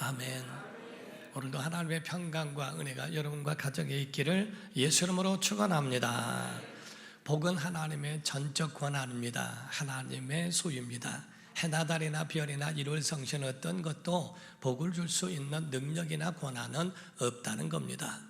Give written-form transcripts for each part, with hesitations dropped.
아멘. 오늘도 하나님의 평강과 은혜가 여러분과 가정에 있기를 예수 이름으로 축원합니다. 복은 하나님의 전적 권한입니다. 하나님의 소유입니다. 해나 달이나 별이나 일월 성신 어떤 것도 복을 줄 수 있는 능력이나 권한은 없다는 겁니다.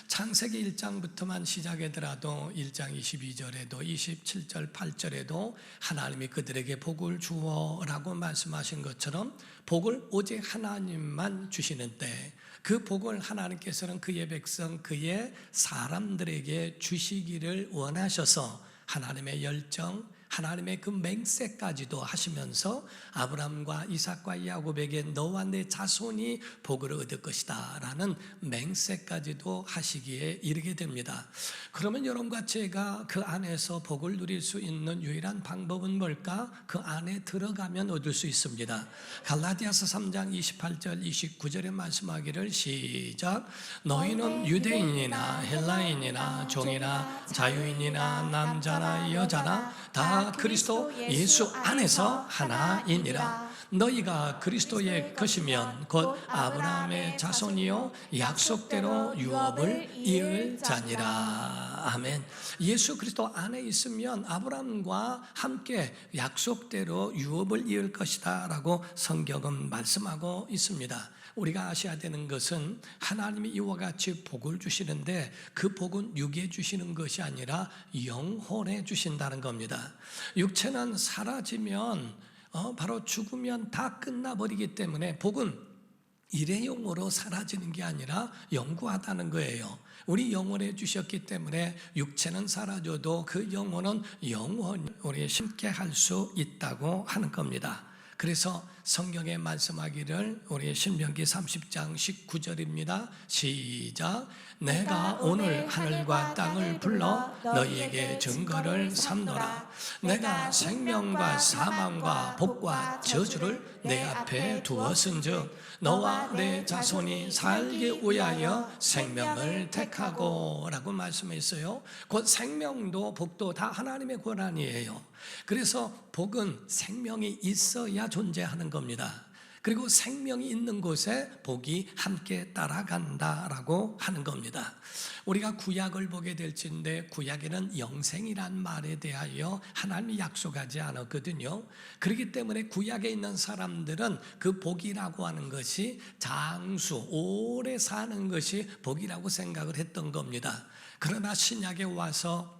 창세기 1장부터만 시작하더라도 1장 22절에도 27절 8절에도 하나님이 그들에게 복을 주어라고 말씀하신 것처럼 복을 오직 하나님만 주시는데 그 복을 하나님께서는 그의 백성 그의 사람들에게 주시기를 원하셔서 하나님의 열정, 하나님의 그 맹세까지도 하시면서 아브라함과 이삭과 야곱에게 너와 내 자손이 복을 얻을 것이다 라는 맹세까지도 하시기에 이르게 됩니다. 그러면 여러분과 제가 그 안에서 복을 누릴 수 있는 유일한 방법은 뭘까? 그 안에 들어가면 얻을 수 있습니다. 갈라디아서 3장 28절 29절에 말씀하기를 시작. 너희는 유대인이나 헬라인이나 종이나 자유인이나 남자나 여자나 다 그리스도 예수 안에서 하나이니라. 너희가 그리스도의 것이면 곧 아브라함의 자손이요 약속대로 유업을 이을 자니라. 아멘. 예수 그리스도 안에 있으면 아브라함과 함께 약속대로 유업을 이을 것이다 라고 성경은 말씀하고 있습니다. 우리가 아셔야 되는 것은 하나님이 이와 같이 복을 주시는데 그 복은 육에 주시는 것이 아니라 영혼에 주신다는 겁니다. 육체는 사라지면 바로 죽으면 다 끝나버리기 때문에 복은 일회용으로 사라지는 게 아니라 영구하다는 거예요. 우리 영혼에 주셨기 때문에 육체는 사라져도 그 영혼은 영원히 우리 함께 할 수 있다고 하는 겁니다. 그래서 성경에 말씀하기를 우리 신명기 30장 19절입니다. 시작. 내가 오늘 하늘과 땅을 불러 너희에게 증거를 삼노라. 내가 생명과 사망과 복과 저주를 내 앞에 두었은즉 너와 내 자손이 살기 위하여 생명을 택하고 라고 말씀했어요. 곧 생명도 복도 다 하나님의 권한이에요. 그래서 복은 생명이 있어야 존재하는 겁니다. 그리고 생명이 있는 곳에 복이 함께 따라간다라고 하는 겁니다. 우리가 구약을 보게 될진데 구약에는 영생이란 말에 대하여 하나님이 약속하지 않았거든요. 그렇기 때문에 구약에 있는 사람들은 그 복이라고 하는 것이 장수, 오래 사는 것이 복이라고 생각을 했던 겁니다. 그러나 신약에 와서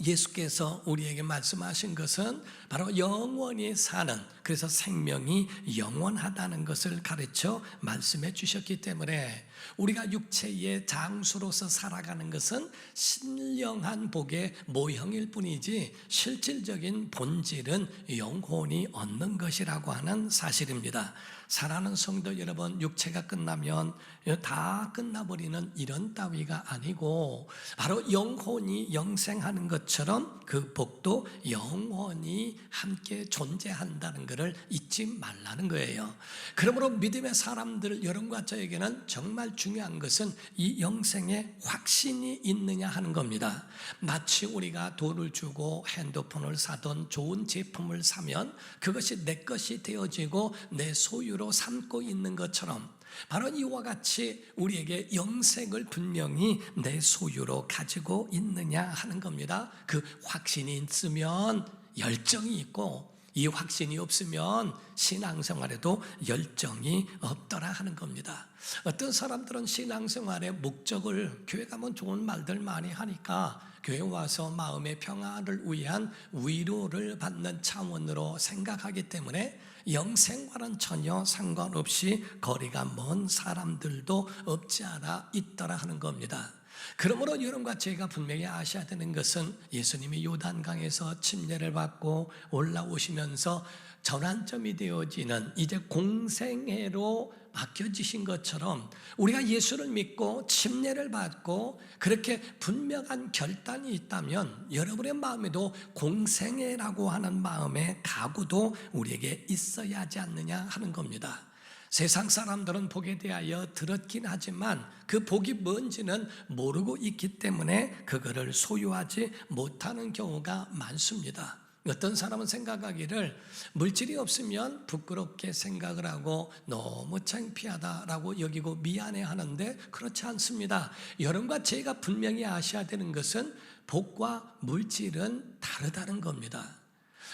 예수께서 우리에게 말씀하신 것은 바로 영원히 사는, 그래서 생명이 영원하다는 것을 가르쳐 말씀해 주셨기 때문에 우리가 육체의 장수로서 살아가는 것은 신령한 복의 모형일 뿐이지 실질적인 본질은 영혼이 얻는 것이라고 하는 사실입니다. 사랑하는 성도 여러분, 육체가 끝나면 다 끝나버리는 이런 따위가 아니고 바로 영혼이 영생하는 것처럼 그 복도 영원히 함께 존재한다는 것을 잊지 말라는 거예요. 그러므로 믿음의 사람들 여러분과 저에게는 정말 중요한 것은 이 영생에 확신이 있느냐 하는 겁니다. 마치 우리가 돈을 주고 핸드폰을 사던 좋은 제품을 사면 그것이 내 것이 되어지고 내 소유로 삼고 있는 것처럼 바로 이와 같이 우리에게 영생을 분명히 내 소유로 가지고 있느냐 하는 겁니다. 그 확신이 있으면 열정이 있고 이 확신이 없으면 신앙생활에도 열정이 없더라 하는 겁니다. 어떤 사람들은 신앙생활의 목적을 교회 가면 좋은 말들 많이 하니까 교회 와서 마음의 평안을 위한 위로를 받는 차원으로 생각하기 때문에 영생과는 전혀 상관없이 거리가 먼 사람들도 없지 않아 있더라 하는 겁니다. 그러므로 여러분과 제가 분명히 아셔야 되는 것은 예수님이 요단강에서 침례를 받고 올라오시면서 전환점이 되어지는 이제 공생애로 맡겨지신 것처럼 우리가 예수를 믿고 침례를 받고 그렇게 분명한 결단이 있다면 여러분의 마음에도 공생애라고 하는 마음의 각오도 우리에게 있어야 하지 않느냐 하는 겁니다. 세상 사람들은 복에 대하여 들었긴 하지만 그 복이 뭔지는 모르고 있기 때문에 그거를 소유하지 못하는 경우가 많습니다. 어떤 사람은 생각하기를 물질이 없으면 부끄럽게 생각을 하고 너무 창피하다라고 여기고 미안해하는데 그렇지 않습니다. 여러분과 제가 분명히 아셔야 되는 것은 복과 물질은 다르다는 겁니다.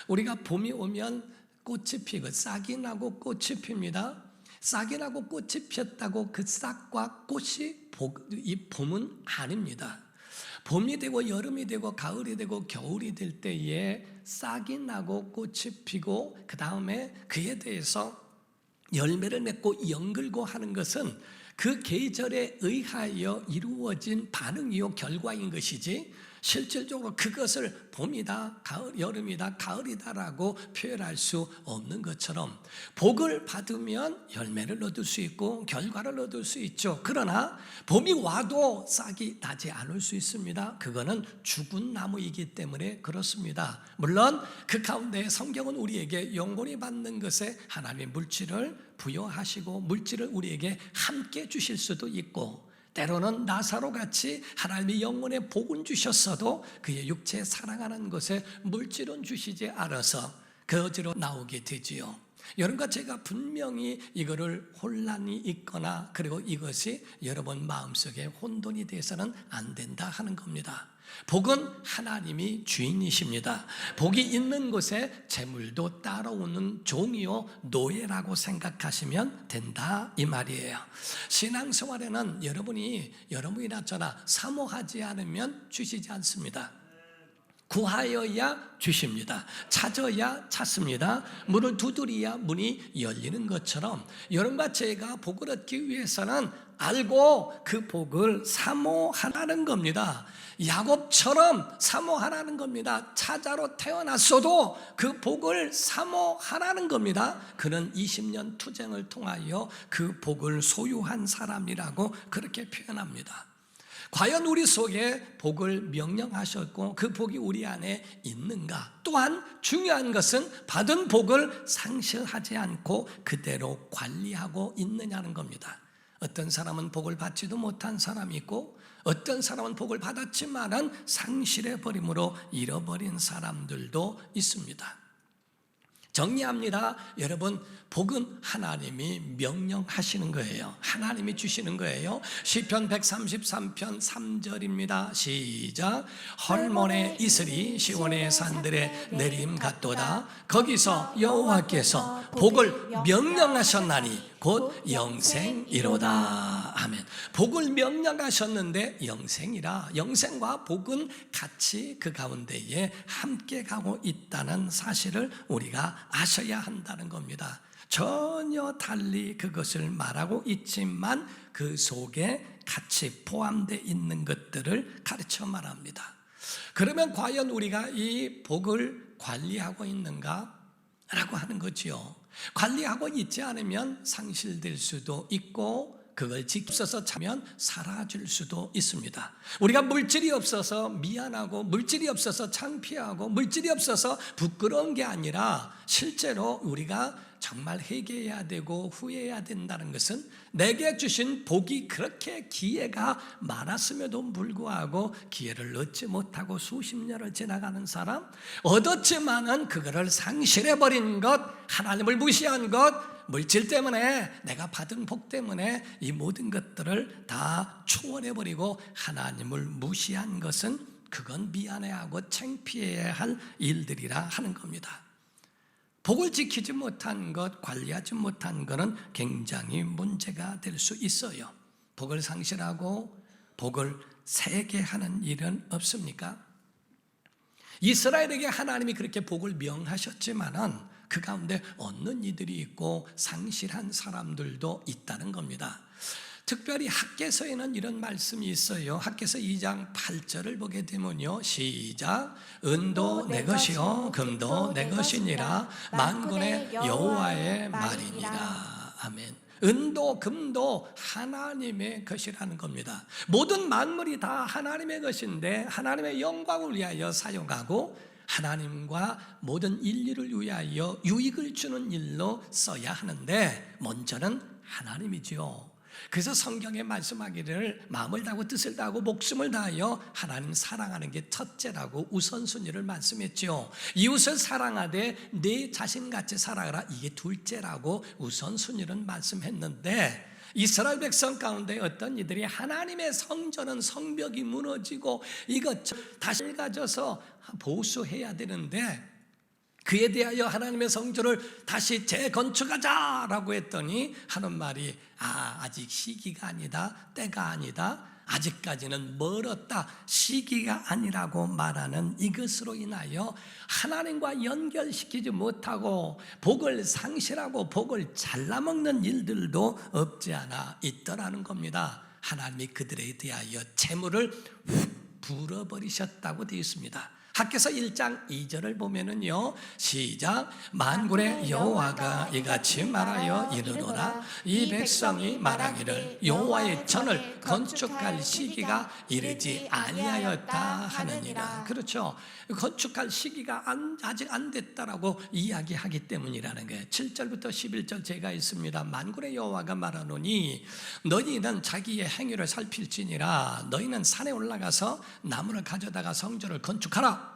우리가 봄이 오면 꽃이 피고 싹이 나고 꽃이 핍니다. 싹이 나고 꽃이 폈다고 그 싹과 꽃이 이 봄은 아닙니다. 봄이 되고 여름이 되고 가을이 되고 겨울이 될 때에 싹이 나고 꽃이 피고 그 다음에 그에 대해서 열매를 맺고 연글고 하는 것은 그 계절에 의하여 이루어진 반응이요 결과인 것이지 실질적으로 그것을 봄이다, 가을, 여름이다, 가을이다라고 표현할 수 없는 것처럼 복을 받으면 열매를 얻을 수 있고 결과를 얻을 수 있죠. 그러나 봄이 와도 싹이 나지 않을 수 있습니다. 그거는 죽은 나무이기 때문에 그렇습니다. 물론 그 가운데 성경은 우리에게 영원히 받는 것에 하나님의 물질을 부여하시고 물질을 우리에게 함께 주실 수도 있고 때로는 나사로 같이 하나님의 영혼의 복은 주셨어도 그의 육체에 사랑하는 것에 물질은 주시지 않아서 거지로 나오게 되지요. 여러분과 제가 분명히 이거를 혼란이 있거나 그리고 이것이 여러분 마음속에 혼돈이 돼서는 안 된다 하는 겁니다. 복은 하나님이 주인이십니다. 복이 있는 곳에 재물도 따라오는 종이요 노예라고 생각하시면 된다 이 말이에요. 신앙생활에는 여러분이나 저나 사모하지 않으면 주시지 않습니다. 구하여야 주십니다. 찾아야 찾습니다. 문을 두드려야 문이 열리는 것처럼 여러분과 제가 복을 얻기 위해서는 알고 그 복을 사모하라는 겁니다. 야곱처럼 사모하라는 겁니다. 차자로 태어났어도 그 복을 사모하라는 겁니다. 그는 20년 투쟁을 통하여 그 복을 소유한 사람이라고 그렇게 표현합니다. 과연 우리 속에 복을 명령하셨고 그 복이 우리 안에 있는가? 또한 중요한 것은 받은 복을 상실하지 않고 그대로 관리하고 있느냐는 겁니다. 어떤 사람은 복을 받지도 못한 사람이 있고 어떤 사람은 복을 받았지만은 상실해버림으로 잃어버린 사람들도 있습니다. 정리합니다. 여러분, 복은 하나님이 명령하시는 거예요. 하나님이 주시는 거예요. 시편 133편 3절입니다. 시작. 헐몬의 이슬이 시온의 산들에 내림 같도다. 거기서 여호와께서 복을 명령하셨나니 곧 영생이로다. 아멘. 복을 명령하셨는데 영생이라. 영생과 복은 같이 그 가운데에 함께 가고 있다는 사실을 우리가 아셔야 한다는 겁니다. 전혀 달리 그것을 말하고 있지만 그 속에 같이 포함되어 있는 것들을 가르쳐 말합니다. 그러면 과연 우리가 이 복을 관리하고 있는가? 라고 하는 거지요. 관리하고 있지 않으면 상실될 수도 있고 그걸 지켜서 차면 사라질 수도 있습니다. 우리가 물질이 없어서 미안하고 물질이 없어서 창피하고 물질이 없어서 부끄러운 게 아니라 실제로 우리가 정말 회개해야 되고 후회해야 된다는 것은 내게 주신 복이 그렇게 기회가 많았음에도 불구하고 기회를 얻지 못하고 수십 년을 지나가는 사람, 얻었지만은 그거를 상실해버린 것, 하나님을 무시한 것, 물질 때문에 내가 받은 복 때문에 이 모든 것들을 다 초월해버리고 하나님을 무시한 것은 그건 미안해하고 창피해야 할 일들이라 하는 겁니다. 복을 지키지 못한 것, 관리하지 못한 것은 굉장히 문제가 될 수 있어요. 복을 상실하고 복을 세게 하는 일은 없습니까? 이스라엘에게 하나님이 그렇게 복을 명하셨지만은 그 가운데 얻는 이들이 있고 상실한 사람들도 있다는 겁니다. 특별히 학개서에는 이런 말씀이 있어요. 학개서 2장 8절을 보게 되면요, 시작. 은도 내 것이요 금도 내 것이니라 만군의 여호와의 말이니라. 아멘. 은도 금도 하나님의 것이라는 겁니다. 모든 만물이 다 하나님의 것인데 하나님의 영광을 위하여 사용하고 하나님과 모든 인류를 위하여 유익을 주는 일로 써야 하는데 먼저는 하나님이지요. 그래서 성경에 말씀하기를 마음을 다하고 뜻을 다하고 목숨을 다하여 하나님 사랑하는 게 첫째라고 우선순위를 말씀했죠. 이웃을 사랑하되 내 자신같이 살아가라, 이게 둘째라고 우선순위를 말씀했는데, 이스라엘 백성 가운데 어떤 이들이 하나님의 성전은 성벽이 무너지고 이것 다시 가져서 보수해야 되는데, 그에 대하여 하나님의 성전을 다시 재건축하자라고 했더니 하는 말이 아직 시기가 아니다, 때가 아니다, 아직까지는 멀었다, 시기가 아니라고 말하는 이것으로 인하여 하나님과 연결시키지 못하고 복을 상실하고 복을 잘라먹는 일들도 없지 않아 있더라는 겁니다. 하나님이 그들에 대하여 재물을 훅 불어버리셨다고 되어 있습니다. 학개서 1장 2절을 보면은요, 시작. 만군의 여호와가 이같이 말하여 이르노라. 이 백성이 말하기를 여호와의 전을 건축할 시기가 이르지 아니하였다 하느니라. 그렇죠. 건축할 시기가 아직 안 됐다라고 이야기하기 때문이라는 거예요. 7절부터 11절 제가 있습니다. 만군의 여호와가 말하노니 너희는 자기의 행위를 살필지니라. 너희는 산에 올라가서 나무를 가져다가 성전을 건축하라.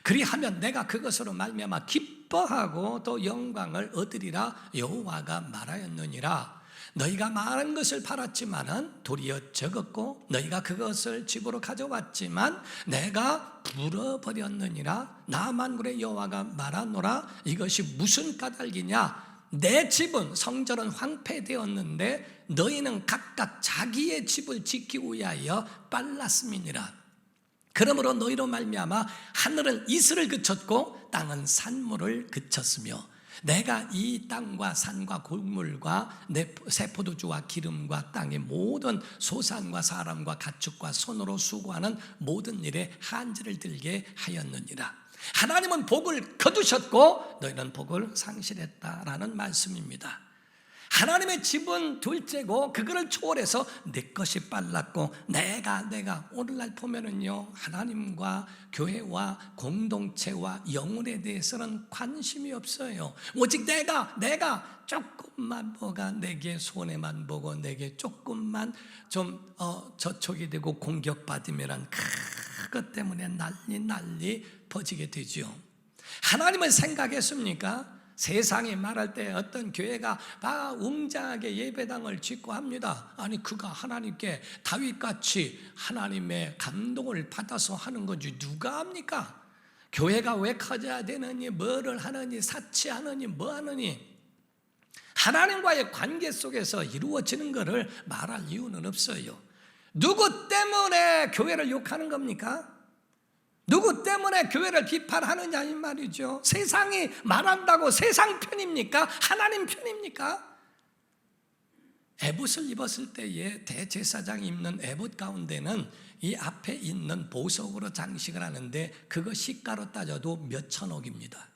그리하면 내가 그것으로 말미암아 기뻐하고 또 영광을 얻으리라 여호와가 말하였느니라. 너희가 많은 것을 팔았지만은 도리어 적었고 너희가 그것을 집으로 가져왔지만 내가 불어버렸느니라. 나 만군의 여호와가 말하노라. 이것이 무슨 까닭이냐? 내 집은 성전은 황폐되었는데 너희는 각각 자기의 집을 지키기 위하여 빨랐음이니라. 그러므로 너희로 말미암아 하늘은 이슬을 그쳤고 땅은 산물을 그쳤으며 내가 이 땅과 산과 곡물과 내 새 포도주와 기름과 땅의 모든 소산과 사람과 가축과 손으로 수고하는 모든 일에 한지를 들게 하였느니라. 하나님은 복을 거두셨고 너희는 복을 상실했다라는 말씀입니다. 하나님의 집은 둘째고 그거를 초월해서 내 것이 빨랐고 내가 오늘날 보면은요, 하나님과 교회와 공동체와 영혼에 대해서는 관심이 없어요. 오직 내가 조금만 뭐가 내게 손해만 보고 내게 조금만 좀 저촉이 되고 공격받으면 그것 때문에 난리 퍼지게 되죠. 하나님은 생각했습니까? 세상이 말할 때 어떤 교회가 다 웅장하게 예배당을 짓고 합니다. 아니 그가 하나님께 다윗같이 하나님의 감동을 받아서 하는 건지 누가 합니까? 교회가 왜 커져야 되느니, 뭐를 하느니, 사치하느니, 뭐 하느니, 하나님과의 관계 속에서 이루어지는 것을 말할 이유는 없어요. 누구 때문에 교회를 욕하는 겁니까? 누구 때문에 교회를 비판하느냐 이 말이죠. 세상이 말한다고 세상 편입니까? 하나님 편입니까? 에봇을 입었을 때에 대제사장이 입는 에봇 가운데는 이 앞에 있는 보석으로 장식을 하는데 그거 시가로 따져도 몇 천억입니다.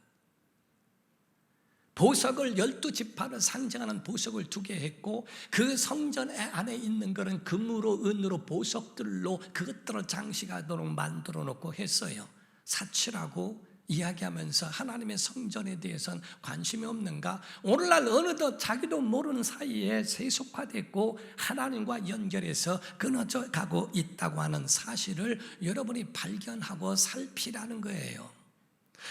보석을 12지파를 상징하는 보석을 2개 했고 그 성전 안에 있는 것은 금으로 은으로 보석들로 그것들을 장식하도록 만들어 놓고 했어요. 사치라고 이야기하면서 하나님의 성전에 대해서는 관심이 없는가? 오늘날 어느덧 자기도 모르는 사이에 세속화됐고 하나님과 연결해서 끊어져 가고 있다고 하는 사실을 여러분이 발견하고 살피라는 거예요.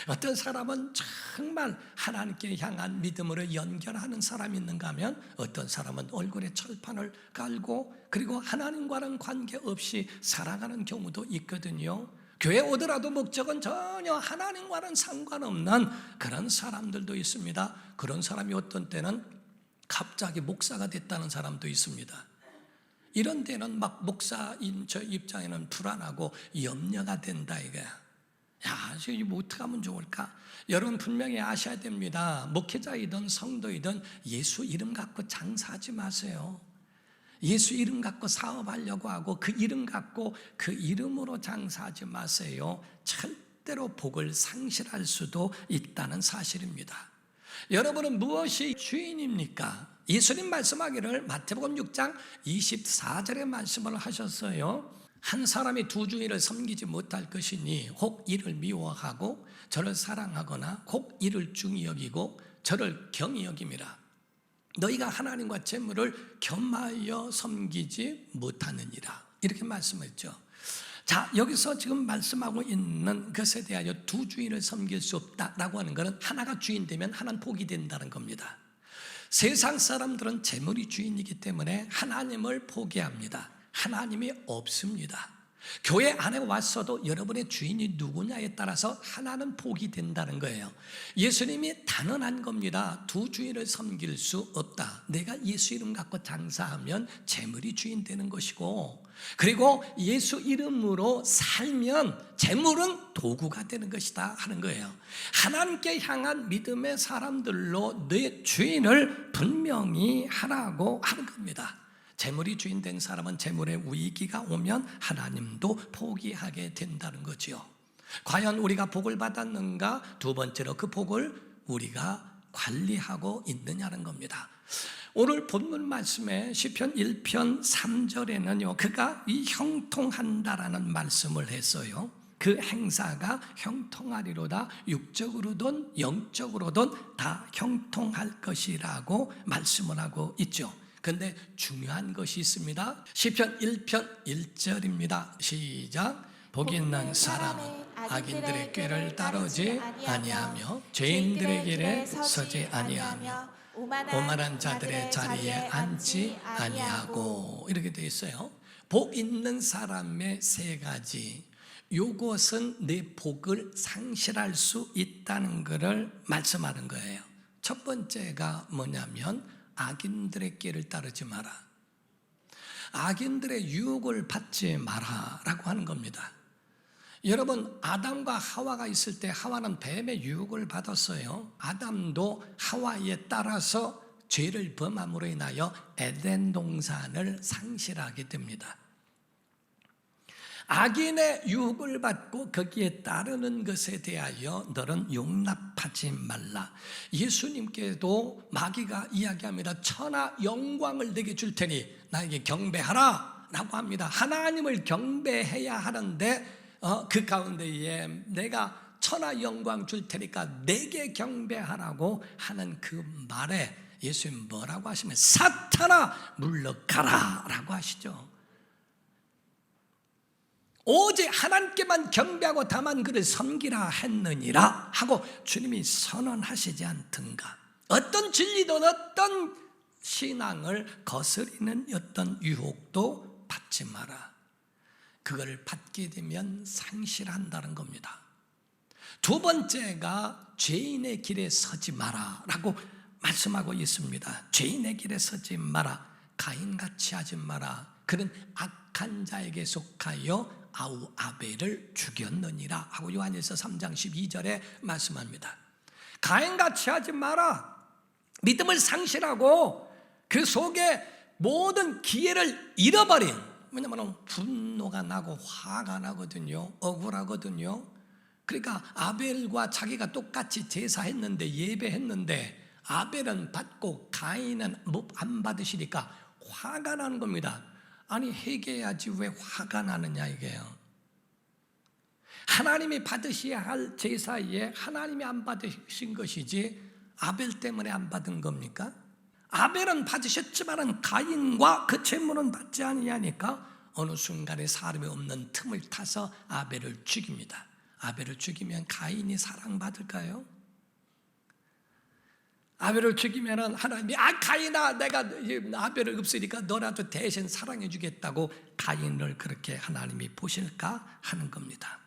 어떤 사람은 정말 하나님께 향한 믿음으로 연결하는 사람이 있는가 하면 어떤 사람은 얼굴에 철판을 깔고 그리고 하나님과는 관계없이 살아가는 경우도 있거든요. 교회 오더라도 목적은 전혀 하나님과는 상관없는 그런 사람들도 있습니다. 그런 사람이 어떤 때는 갑자기 목사가 됐다는 사람도 있습니다. 이런 데는 막 목사인 저 입장에는 불안하고 염려가 된다 이거야. 야, 이거 어떻게 하면 좋을까? 여러분 분명히 아셔야 됩니다. 목회자이든 성도이든 예수 이름 갖고 장사하지 마세요. 예수 이름 갖고 사업하려고 하고 그 이름 갖고 그 이름으로 장사하지 마세요. 절대로 복을 상실할 수도 있다는 사실입니다. 여러분은 무엇이 주인입니까? 예수님 말씀하기를 마태복음 6장 24절에 말씀을 하셨어요. 한 사람이 두 주인을 섬기지 못할 것이니 혹 이를 미워하고 저를 사랑하거나 혹 이를 중히 여기고 저를 경히 여김이라. 너희가 하나님과 재물을 겸하여 섬기지 못하느니라, 이렇게 말씀했죠. 자, 여기서 지금 말씀하고 있는 것에 대하여 두 주인을 섬길 수 없다라고 하는 것은 하나가 주인 되면 하나는 복이 된다는 겁니다. 세상 사람들은 재물이 주인이기 때문에 하나님을 포기합니다. 하나님이 없습니다. 교회 안에 왔어도 여러분의 주인이 누구냐에 따라서 하나는 복이 된다는 거예요. 예수님이 단언한 겁니다. 두 주인을 섬길 수 없다. 내가 예수 이름 갖고 장사하면 재물이 주인 되는 것이고, 그리고 예수 이름으로 살면 재물은 도구가 되는 것이다 하는 거예요. 하나님께 향한 믿음의 사람들로 내 주인을 분명히 하라고 하는 겁니다. 재물이 주인 된 사람은 재물의 위기가 오면 하나님도 포기하게 된다는 거지요. 과연 우리가 복을 받았는가? 두 번째로 그 복을 우리가 관리하고 있느냐는 겁니다. 오늘 본문 말씀에 시편 1편 3절에는요, 그가 이 형통한다라는 말씀을 했어요. 그 행사가 형통하리로다. 육적으로든 영적으로든 다 형통할 것이라고 말씀을 하고 있죠. 그런데 중요한 것이 있습니다. 시편 1편 1절입니다. 시작. 복 있는 사람은 악인들의 꾀를 따르지 아니하며 죄인들의 길에 서지 아니하며 오만한 자들의 자리에 앉지 아니하고, 이렇게 되어 있어요. 복 있는 사람의 세 가지, 이것은 내 복을 상실할 수 있다는 것을 말씀하는 거예요. 첫 번째가 뭐냐면 악인들의 길을 따르지 마라. 악인들의 유혹을 받지 마라 라고 하는 겁니다. 여러분, 아담과 하와가 있을 때 하와는 뱀의 유혹을 받았어요. 아담도 하와에 따라서 죄를 범함으로 인하여 에덴 동산을 상실하게 됩니다. 악인의 유혹을 받고 거기에 따르는 것에 대하여 너는 용납하지 말라. 예수님께도 마귀가 이야기합니다. 천하 영광을 내게 줄 테니 나에게 경배하라 라고 합니다. 하나님을 경배해야 하는데 그 가운데에 내가 천하 영광 줄 테니까 내게 경배하라고 하는 그 말에 예수님 뭐라고 하시면 사탄아 물러가라 라고 하시죠. 오직 하나님께만 경배하고 다만 그를 섬기라 했느니라 하고 주님이 선언하시지 않던가. 어떤 진리든 어떤 신앙을 거스리는 어떤 유혹도 받지 마라. 그걸 받게 되면 상실한다는 겁니다. 두 번째가 죄인의 길에 서지 마라 라고 말씀하고 있습니다. 죄인의 길에 서지 마라. 가인같이 하지 마라. 그는 악한 자에게 속하여 아벨을 죽였느니라 하고 요한일서 3장 12절에 말씀합니다. 가인같이 하지 마라. 믿음을 상실하고 그 속에 모든 기회를 잃어버린, 왜냐하면 분노가 나고 화가 나거든요. 억울하거든요. 그러니까 아벨과 자기가 똑같이 제사했는데 예배했는데 아벨은 받고 가인은 안 받으시니까 화가 나는 겁니다. 아니 회개해야지 왜 화가 나느냐 이게요. 하나님이 받으셔야 할 제사에 하나님이 안 받으신 것이지 아벨 때문에 안 받은 겁니까? 아벨은 받으셨지만 가인과 그 제물은 받지 아니하니까 어느 순간에 사람이 없는 틈을 타서 아벨을 죽입니다. 아벨을 죽이면 가인이 사랑받을까요? 아벨을 죽이면 하나님이 가인아 내가 아벨을 없으니까 너라도 대신 사랑해 주겠다고 가인을 그렇게 하나님이 보실까 하는 겁니다.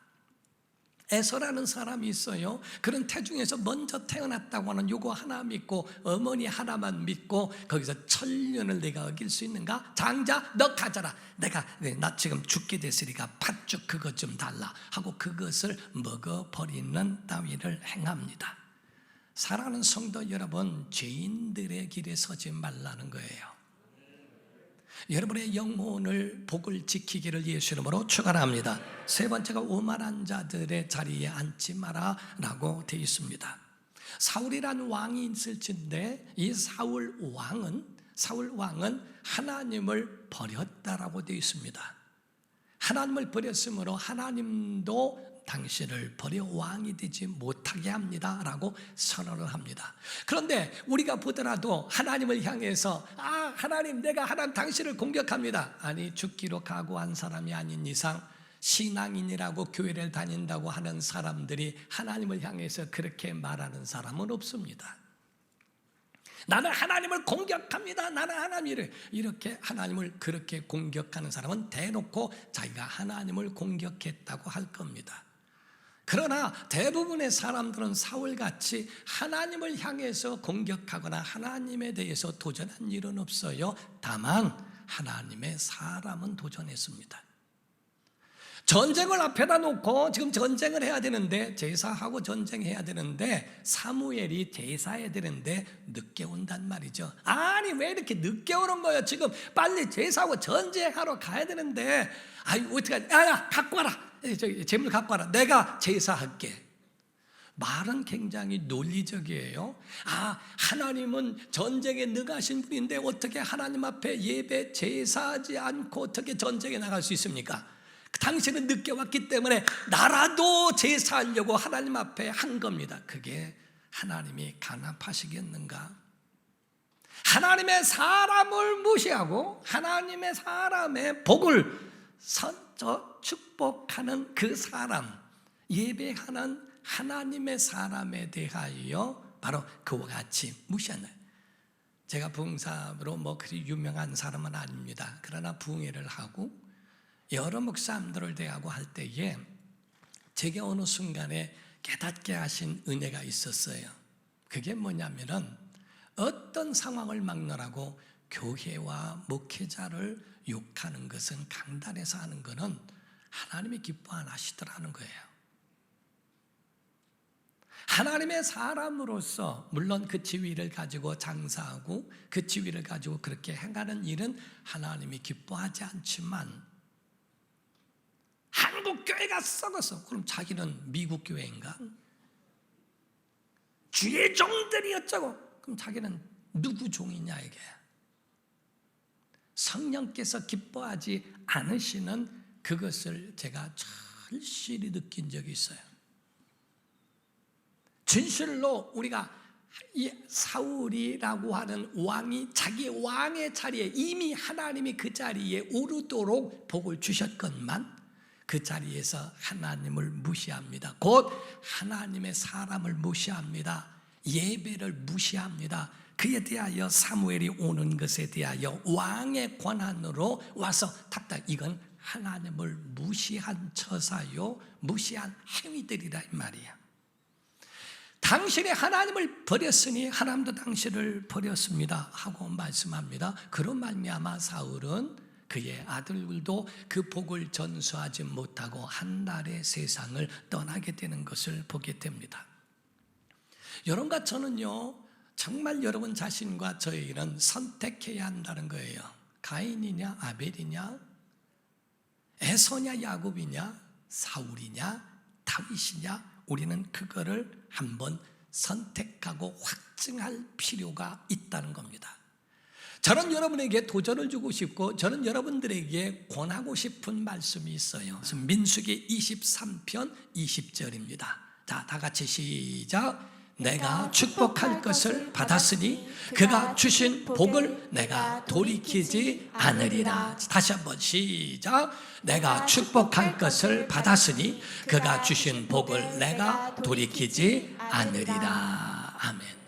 에서라는 사람이 있어요. 그런 태중에서 먼저 태어났다고 하는 요거 하나 믿고 어머니 하나만 믿고 거기서 천년을 내가 어길 수 있는가? 장자 너 가져라. 나 지금 죽게 됐으니까 팥죽 그것 좀 달라 하고 그것을 먹어버리는 따위를 행합니다. 사랑하는 성도 여러분, 죄인들의 길에 서지 말라는 거예요. 여러분의 영혼을 복을 지키기를 예수 이름으로 축원합니다. 세 번째가 오만한 자들의 자리에 앉지 마라 라고 되어 있습니다. 사울이라는 왕이 있을진데 이 사울 왕은 하나님을 버렸다라고 되어 있습니다. 하나님을 버렸으므로 하나님도 당신을 버려 왕이 되지 못하게 합니다 라고 선언을 합니다. 그런데 우리가 보더라도 하나님을 향해서 하나님, 내가 하나님 당신을 공격합니다. 아니, 죽기로 각오한 사람이 아닌 이상 신앙인이라고 교회를 다닌다고 하는 사람들이 하나님을 향해서 그렇게 말하는 사람은 없습니다. 나는 하나님을 공격합니다. 나는 하나님을, 이렇게 하나님을 그렇게 공격하는 사람은 대놓고 자기가 하나님을 공격했다고 할 겁니다. 그러나 대부분의 사람들은 사울같이 하나님을 향해서 공격하거나 하나님에 대해서 도전한 일은 없어요. 다만 하나님의 사람은 도전했습니다. 전쟁을 앞에다 놓고 지금 전쟁을 해야 되는데, 제사하고 전쟁해야 되는데 사무엘이 제사해야 되는데 늦게 온단 말이죠. 아니, 왜 이렇게 늦게 오는 거예요? 지금 빨리 제사하고 전쟁하러 가야 되는데, 어떻게 하지? 야, 갖고 와라. 저기 재물 갖고 와라. 내가 제사할게. 말은 굉장히 논리적이에요. 하나님은 전쟁에 능하신 분인데 어떻게 하나님 앞에 예배 제사하지 않고 어떻게 전쟁에 나갈 수 있습니까? 당신은 늦게 왔기 때문에 나라도 제사하려고 하나님 앞에 한 겁니다. 그게 하나님이 간합하시겠는가? 하나님의 사람을 무시하고 하나님의 사람의 복을 축복하는 그 사람, 예배하는 하나님의 사람에 대하여 바로 그와 같이 무시하는, 제가 부흥사로 그리 유명한 사람은 아닙니다. 그러나 부흥회를 하고 여러 목사님들을 대하고 할 때에 제게 어느 순간에 깨닫게 하신 은혜가 있었어요. 그게 뭐냐면은, 어떤 상황을 막론하고 교회와 목회자를 욕하는 것은, 강단에서 하는 것은 하나님이 기뻐 안 하시더라는 거예요. 하나님의 사람으로서 물론 그 지위를 가지고 장사하고 그 지위를 가지고 그렇게 행하는 일은 하나님이 기뻐하지 않지만, 한국 교회가 썩어서, 그럼 자기는 미국 교회인가? 주의 종들이 어쩌고, 그럼 자기는 누구 종이냐 이게. 성령께서 기뻐하지 않으시는 그것을 제가 절실히 느낀 적이 있어요. 진실로 우리가 이 사울이라고 하는 왕이 자기 왕의 자리에, 이미 하나님이 그 자리에 오르도록 복을 주셨건만 그 자리에서 하나님을 무시합니다. 곧 하나님의 사람을 무시합니다. 예배를 무시합니다. 그에 대하여 사무엘이 오는 것에 대하여 왕의 권한으로 와서 탁탁, 이건 하나님을 무시한 처사요, 무시한 행위들이라 이 말이야. 당신이 하나님을 버렸으니 하나님도 당신을 버렸습니다 하고 말씀합니다. 그런 말미암아 사울은 그의 아들들도 그 복을 전수하지 못하고 한 날의 세상을 떠나게 되는 것을 보게 됩니다. 여러분과 저는요, 정말 여러분 자신과 저희는 선택해야 한다는 거예요. 가인이냐 아벨이냐, 에서냐 야곱이냐, 사울이냐 다윗이냐, 우리는 그거를 한번 선택하고 확증할 필요가 있다는 겁니다. 저는 여러분에게 도전을 주고 싶고, 저는 여러분들에게 권하고 싶은 말씀이 있어요. 민수기 23편 20절입니다. 자, 다 같이 시작. 내가 축복할 것을 받았으니 그가 주신 복을 내가 돌이키지 않으리라. 다시 한번 시작. 내가 축복할 것을 받았으니 그가 주신 복을 내가 돌이키지 않으리라. 아멘.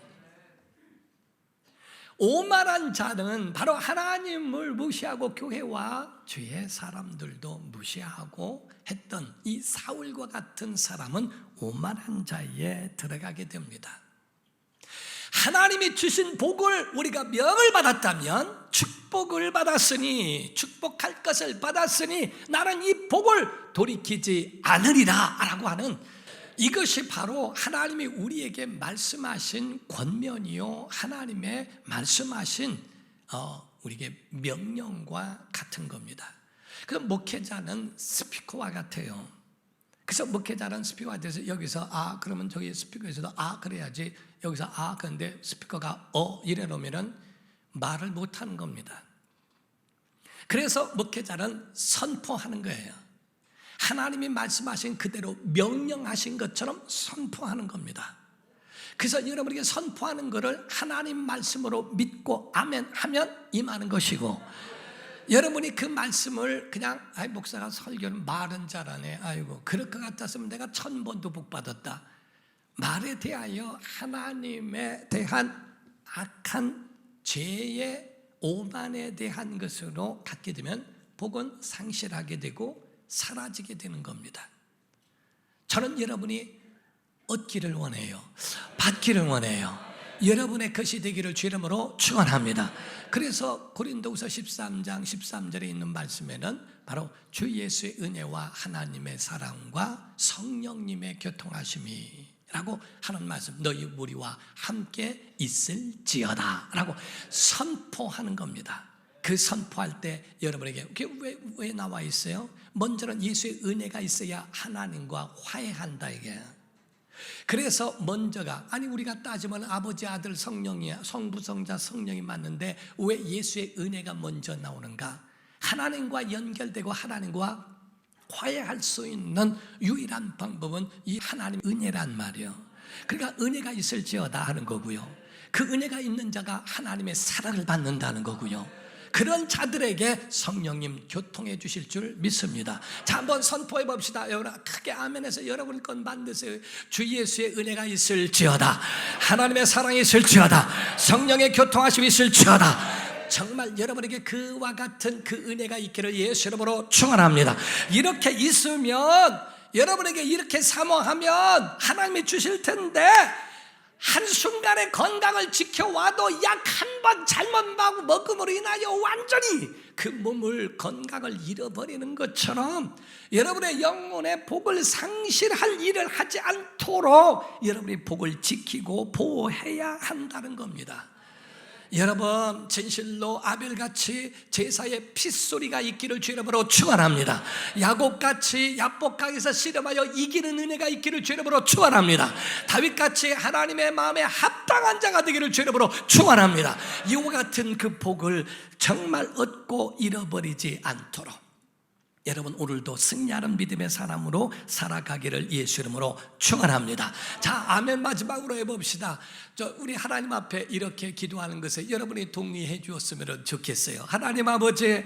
오만한 자는 바로 하나님을 무시하고 교회와 주의 사람들도 무시하고 했던 이 사울과 같은 사람은 오만한 자에 들어가게 됩니다. 하나님이 주신 복을 우리가 명을 받았다면, 축복을 받았으니, 축복할 것을 받았으니 나는 이 복을 돌이키지 않으리라 라고 하는, 이것이 바로 하나님이 우리에게 말씀하신 권면이요, 하나님의 말씀하신 우리에게 명령과 같은 겁니다. 그래서 목회자는 스피커와 같아요. 그래서 목회자는 스피커가 돼서 여기서 그러면 저기 스피커에서도 그래야지, 여기서 그런데 스피커가 이래 놓으면은 말을 못하는 겁니다. 그래서 목회자는 선포하는 거예요. 하나님이 말씀하신 그대로 명령하신 것처럼 선포하는 겁니다. 그래서 여러분에게 선포하는 것을 하나님 말씀으로 믿고 아멘 하면 임하는 것이고, 여러분이 그 말씀을 그냥 목사가 설교는 말은 잘하네, 아이고 그럴 것 같았으면 내가 1000번도 복 받았다, 말에 대하여 하나님에 대한 악한 죄의 오만에 대한 것으로 갖게 되면 복은 상실하게 되고 사라지게 되는 겁니다. 저는 여러분이 얻기를 원해요. 받기를 원해요. 여러분의 것이 되기를 주 이름으로 축원합니다. 그래서 고린도후서 13장 13절에 있는 말씀에는 바로 주 예수의 은혜와 하나님의 사랑과 성령님의 교통하심이라고 하는 말씀, 너희 무리와 함께 있을지어다 라고 선포하는 겁니다. 그 선포할 때 여러분에게 왜 나와 있어요? 먼저는 예수의 은혜가 있어야 하나님과 화해한다 이게. 그래서 먼저가, 아니 우리가 따지면 아버지 아들 성령이야, 성부 성자 성령이 맞는데 왜 예수의 은혜가 먼저 나오는가? 하나님과 연결되고 하나님과 화해할 수 있는 유일한 방법은 이 하나님 은혜란 말이에요. 그러니까 은혜가 있을지어다 하는 거고요, 그 은혜가 있는 자가 하나님의 사랑을 받는다는 거고요, 그런 자들에게 성령님 교통해 주실 줄 믿습니다. 자, 한번 선포해 봅시다. 여러분 크게 아멘해서 여러분 건 만드세요. 주 예수의 은혜가 있을지어다, 하나님의 사랑이 있을지어다, 성령의 교통하심이 있을지어다. 정말 여러분에게 그와 같은 그 은혜가 있기를 예수 이름으로 축원합니다. 이렇게 있으면, 여러분에게 이렇게 사모하면 하나님이 주실 텐데, 한순간에 건강을 지켜와도 약 한 번 잘못 먹음으로 인하여 완전히 그 몸을, 건강을 잃어버리는 것처럼 여러분의 영혼의 복을 상실할 일을 하지 않도록 여러분이 복을 지키고 보호해야 한다는 겁니다. 여러분 진실로 아벨같이 제사의 핏소리가 있기를 주 이름으로 축원합니다. 야곱같이 야복강에서 씨름하여 이기는 은혜가 있기를 주 이름으로 축원합니다. 다윗같이 하나님의 마음에 합당한 자가 되기를 주 이름으로 축원합니다. 이와 같은 그 복을 정말 얻고 잃어버리지 않도록 여러분 오늘도 승리하는 믿음의 사람으로 살아가기를 예수 이름으로 축원합니다. 자, 아멘. 마지막으로 해봅시다. 우리 하나님 앞에 이렇게 기도하는 것에 여러분이 동의해 주었으면 좋겠어요. 하나님 아버지,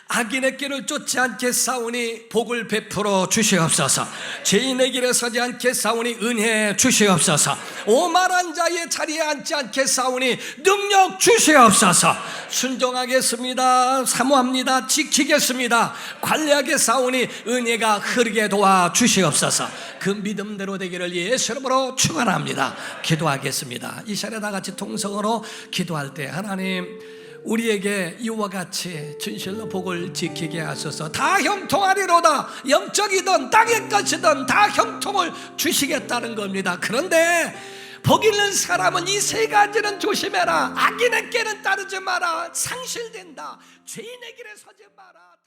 악인의 길을 쫓지 않겠사오니 복을 베풀어 주시옵소서. 죄인의 길에 서지 않겠사오니 은혜 주시옵소서. 오만한 자의 자리에 앉지 않겠사오니 능력 주시옵소서. 순종하겠습니다. 사모합니다. 지키겠습니다. 관리하겠사오니 은혜가 흐르게 도와 주시옵소서. 그 믿음대로 되기를 예수 이름으로 축원합니다. 기도하겠습니다. 이 시간에 다 같이 통성으로 기도할 때 하나님, 우리에게 이와 같이 진실로 복을 지키게 하소서. 다 형통하리로다. 영적이든 땅의 것이든 다 형통을 주시겠다는 겁니다. 그런데 복 있는 사람은 이 세 가지는 조심해라. 악인의 길은 따르지 마라. 상실된다. 죄인의 길에 서지 마라.